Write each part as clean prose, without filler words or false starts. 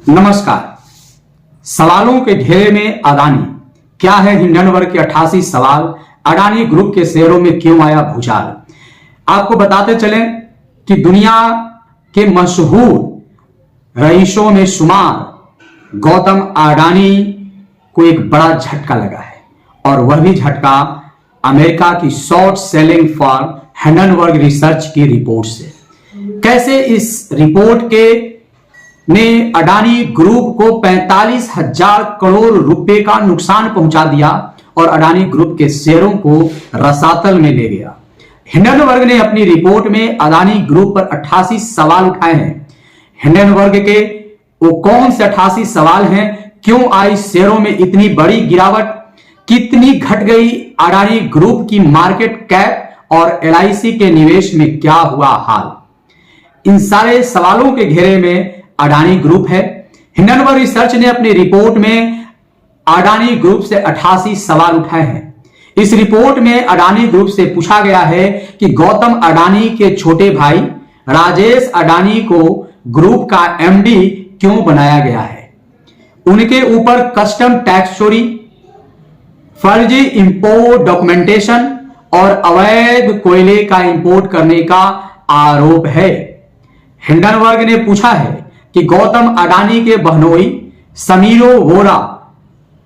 नमस्कार। सवालों के घेरे में अडानी, क्या है हिंडनबर्ग के 88 सवाल। अडानी ग्रुप के शेयरों में क्यों आया भूचाल। आपको बताते चलें कि दुनिया के मशहूर रईसों में शुमार गौतम अडानी को एक बड़ा झटका लगा है और वह भी झटका अमेरिका की short selling firm Hindenburg research की रिपोर्ट से। कैसे इस रिपोर्ट के ने अडानी ग्रुप को 45,000 करोड़ रुपए का नुकसान पहुंचा दिया और अडानी ग्रुप के शेयरों को रसातल में ले गया। हिंडनबर्ग ने अपनी रिपोर्ट में अडानी ग्रुप पर 88 सवाल उठाए हैं। हिंडनबर्ग के वो कौन से 88 सवाल हैं, क्यों आई शेयरों में इतनी बड़ी गिरावट, कितनी घट गई अडानी ग्रुप की मार्केट कैप और एलआईसी के निवेश में क्या हुआ हाल। इन सारे सवालों के घेरे में अडानी ग्रुप है। हिंडनबर्ग रिसर्च ने अपनी रिपोर्ट में अडानी ग्रुप से 88 सवाल उठाए हैं। इस रिपोर्ट में अडानी ग्रुप से पूछा गया है कि गौतम अडानी के छोटे भाई राजेश अडानी को ग्रुप का एमडी क्यों बनाया गया है। उनके ऊपर कस्टम टैक्स चोरी, फर्जी इंपोर्ट डॉक्यूमेंटेशन और अवैध कोयले का इंपोर्ट करने का आरोप है। हिंडनबर्ग ने पूछा है कि गौतम अडानी के बहनोई समीरो वोरा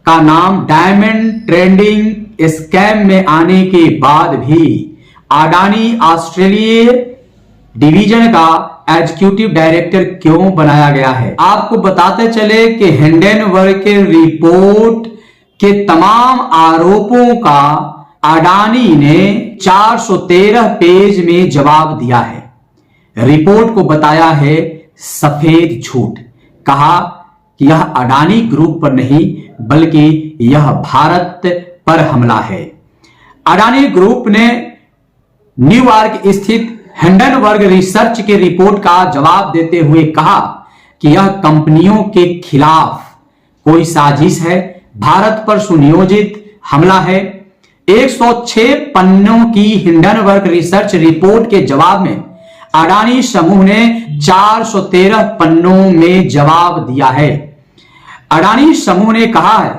का नाम डायमंड ट्रेडिंग स्कैम में आने के बाद भी अडानी ऑस्ट्रेलिया डिवीजन का एग्जीक्यूटिव डायरेक्टर क्यों बनाया गया है। आपको बताते चले कि हिंडनबर्ग के रिपोर्ट के तमाम आरोपों का अडानी ने 413 पेज में जवाब दिया है। रिपोर्ट को बताया है सफेद झूठ। कहा कि यह अडानी ग्रुप पर नहीं बल्कि यह भारत पर हमला है। अडानी ग्रुप ने न्यूयॉर्क स्थित हिंडनबर्ग रिसर्च के रिपोर्ट का जवाब देते हुए कहा कि यह कंपनियों के खिलाफ कोई साजिश है, भारत पर सुनियोजित हमला है। 106 पन्नों की हिंडनबर्ग रिसर्च रिपोर्ट के जवाब में अडानी समूह ने 413 पन्नों में जवाब दिया है। अडानी समूह ने कहा है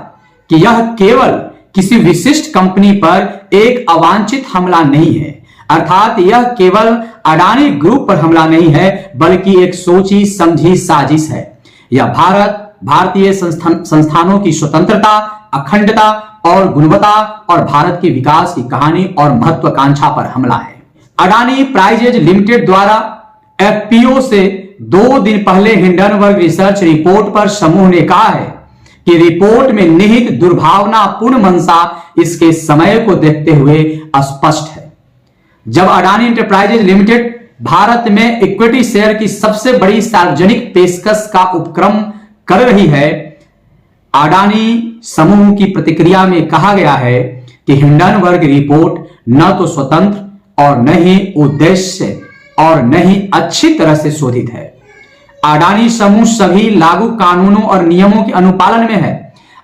कि यह केवल किसी विशिष्ट कंपनी पर एक अवांछित हमला नहीं है, अर्थात यह केवल अडानी ग्रुप पर हमला नहीं है बल्कि एक सोची समझी साजिश है। यह भारतीय संस्थानों की स्वतंत्रता, अखंडता और गुणवत्ता और भारत के विकास की कहानी और महत्वाकांक्षा पर हमला है। अडानी प्राइजेज लिमिटेड द्वारा एफपीओ से 2 दिन पहले हिंडनबर्ग रिसर्च रिपोर्ट पर समूह ने कहा है कि रिपोर्ट में निहित दुर्भावनापूर्ण मंशा इसके समय को देखते हुए स्पष्ट है। जब अडानी एंटरप्राइजेज लिमिटेड भारत में इक्विटी शेयर की सबसे बड़ी सार्वजनिक पेशकश का उपक्रम कर रही है, अडानी समूह की प्रतिक्रिया में कहा गया है कि हिंडनबर्ग रिपोर्ट न तो स्वतंत्र और न ही उद्देश्य और न ही अच्छी तरह से शोधित है। अडानी समूह सभी लागू कानूनों और नियमों के अनुपालन में है।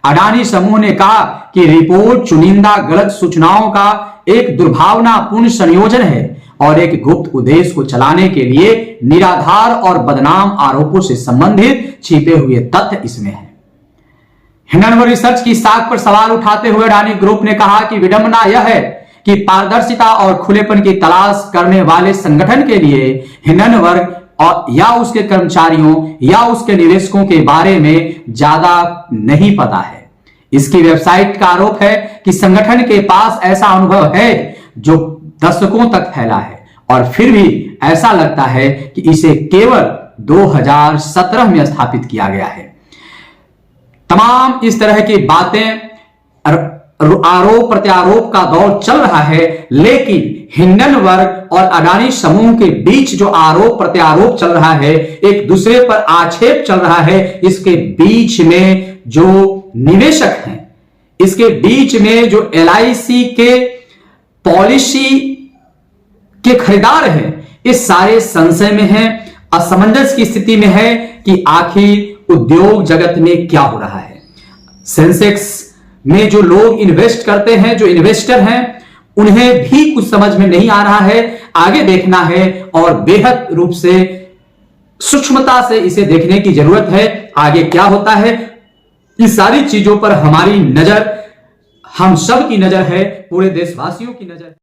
अडानी समूह ने कहा कि रिपोर्ट चुनिंदा गलत सूचनाओं का एक दुर्भावनापूर्ण संयोजन है और एक गुप्त उद्देश्य को चलाने के लिए निराधार और बदनाम आरोपों से संबंधित छिपे हुए तथ्य इसमें है। हिंडनबर्ग रिसर्च की साख पर सवाल उठाते हुए अडानी ग्रुप ने कहा कि विडंबना यह है कि पारदर्शिता और खुलेपन की तलाश करने वाले संगठन के लिए हिंडनबर्ग और या उसके कर्मचारियों या उसके निवेशकों के बारे में ज्यादा नहीं पता है। इसकी वेबसाइट का आरोप है कि संगठन के पास ऐसा अनुभव है जो दशकों तक फैला है और फिर भी ऐसा लगता है कि इसे केवल 2017 में स्थापित किया गया है। तमाम इस तरह की बातें, आरोप प्रत्यारोप का दौर चल रहा है, लेकिन हिंडनबर्ग और अडानी समूह के बीच जो आरोप प्रत्यारोप चल रहा है, एक दूसरे पर आक्षेप चल रहा है, इसके बीच में जो निवेशक हैं, इसके बीच में जो एलआईसी के पॉलिसी के खरीदार हैं, इस सारे संशय में है, असमंजस की स्थिति में है कि आखिर उद्योग जगत में क्या हो रहा है। सेंसेक्स में जो लोग इन्वेस्ट करते हैं, जो इन्वेस्टर हैं, उन्हें भी कुछ समझ में नहीं आ रहा है। आगे देखना है और बेहद रूप से सूक्ष्मता से इसे देखने की जरूरत है आगे क्या होता है, इस सारी चीजों पर हमारी नजर, हम सब की नजर है, पूरे देशवासियों की नजर है।